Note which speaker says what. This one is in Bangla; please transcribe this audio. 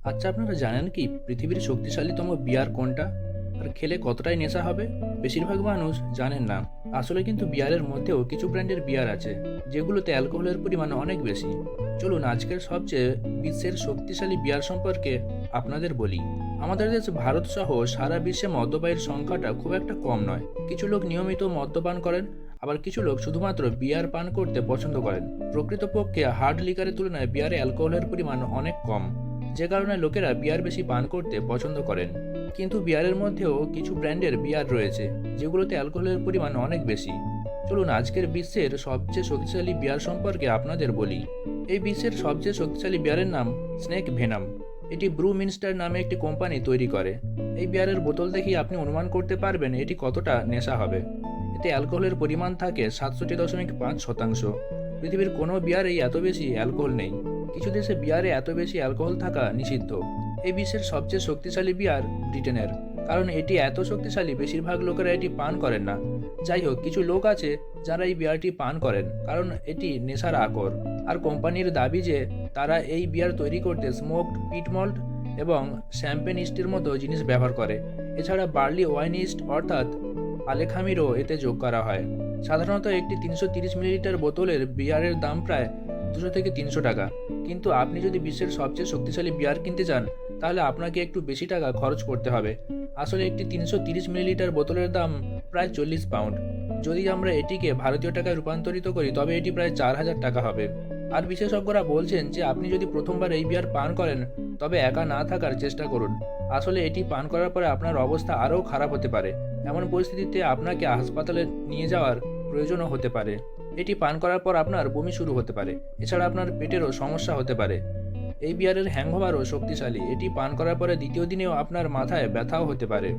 Speaker 1: আচ্ছা, আপনারা জানেন কি পৃথিবীর শক্তিশালীতম বিয়ার কোনটা? আর খেলে কতটাই নেশা হবে? বেশিরভাগ মানুষ জানেন না। আসলে কিন্তু বিয়ারের মধ্যেও কিছু ব্র্যান্ডের বিয়ার আছে যেগুলোতে অ্যালকোহলের পরিমাণ অনেক বেশি। চলুন আজকের সবচেয়ে বিশ্বের শক্তিশালী বিয়ার সম্পর্কে আপনাদের বলি। আমাদের দেশ ভারত সহ সারা বিশ্বে মদ্যপায়ীর সংখ্যাটা খুব একটা কম নয়। কিছু লোক নিয়মিত মদ্যপান করেন, আবার কিছু লোক শুধুমাত্র বিয়ার পান করতে পছন্দ করেন। প্রকৃতপক্ষে হার্ড লিকারের তুলনায় বিয়ারে অ্যালকোহলের পরিমাণ অনেক কম, যে কারণে লোকেরা বিয়ার বেশি পান করতে পছন্দ করেন। কিন্তু বিয়ারের মধ্যেও কিছু ব্র্যান্ডের বিয়ার রয়েছে যেগুলোতে অ্যালকোহলের পরিমাণ অনেক বেশি। চলুন আজকের বিশ্বের সবচেয়ে শক্তিশালী বিয়ার সম্পর্কে আপনাদের বলি। এই বিশ্বের সবচেয়ে শক্তিশালী বিয়ারের নাম স্নেক ভেনাম। এটি ব্রু মিনস্টার নামে একটি কোম্পানি তৈরি করে। এই বিয়ারের বোতল দেখেই আপনি অনুমান করতে পারবেন এটি কতটা নেশা হবে। এতে অ্যালকোহলের পরিমাণ থাকে 67.5%। পৃথিবীর কোনো বিয়ারেই এত বেশি অ্যালকোহল নেই। কিছু দেশে বিয়ারে এত বেশি অ্যালকোহল থাকা নিষিদ্ধ। এই বিশ্বের সবচেয়ে শক্তিশালী বিয়ার ব্রিটেনের, কারণ এটি এত শক্তিশালী বেশিরভাগ লোকেরা এটি পান করেন না। যাই হোক, কিছু লোক আছে যারা এই বিয়ারটি পান করেন কারণ এটি নেশার আকর। আর কোম্পানির দাবি যে তারা এই বিয়ার তৈরি করতে স্মোকড পিট মল্ট এবং শ্যাম্পেন ইস্টের মতো জিনিস ব্যবহার করে। এছাড়া বার্লি ওয়াইন ইস্ট অর্থাৎ আলেখামিরও এতে যোগ করা হয়। সাধারণত একটি 330 মিলিলিটার বোতলের বিয়ারের দাম প্রায় 200 থেকে 300 টাকা। কিন্তু আপনি যদি বিশ্বের সবচেয়ে শক্তিশালী বিয়ার কিনতে চান, তাহলে আপনাকে একটু বেশি টাকা খরচ করতে হবে। আসলে একটি 330 মিলিলিটার বোতলের দাম প্রায় 40 পাউন্ড। যদি আমরা এটিকে ভারতীয় টাকায় রূপান্তরিত করি তবে এটি প্রায় 4000 টাকা হবে। আর বিশেষজ্ঞরা বলছেন যে আপনি যদি প্রথমবার এই বিয়ার পান করেন তবে একা না থাকার চেষ্টা করুন। আসলে এটি পান করার পরে আপনার অবস্থা আরও খারাপ হতে পারে। এমন পরিস্থিতিতে আপনাকে হাসপাতালে নিয়ে যাওয়ার প্রয়োজনও হতে পারে। এটি পান করার পর আপনার বমি শুরু হতে পারে। এছাড়া আপনার পেটেরও সমস্যা হতে পারে। এই বিয়ারের হ্যাংওভারও শক্তিশালী। এটি পান করার পরে দ্বিতীয় দিনেও আপনার মাথায় ব্যথাও হতে পারে।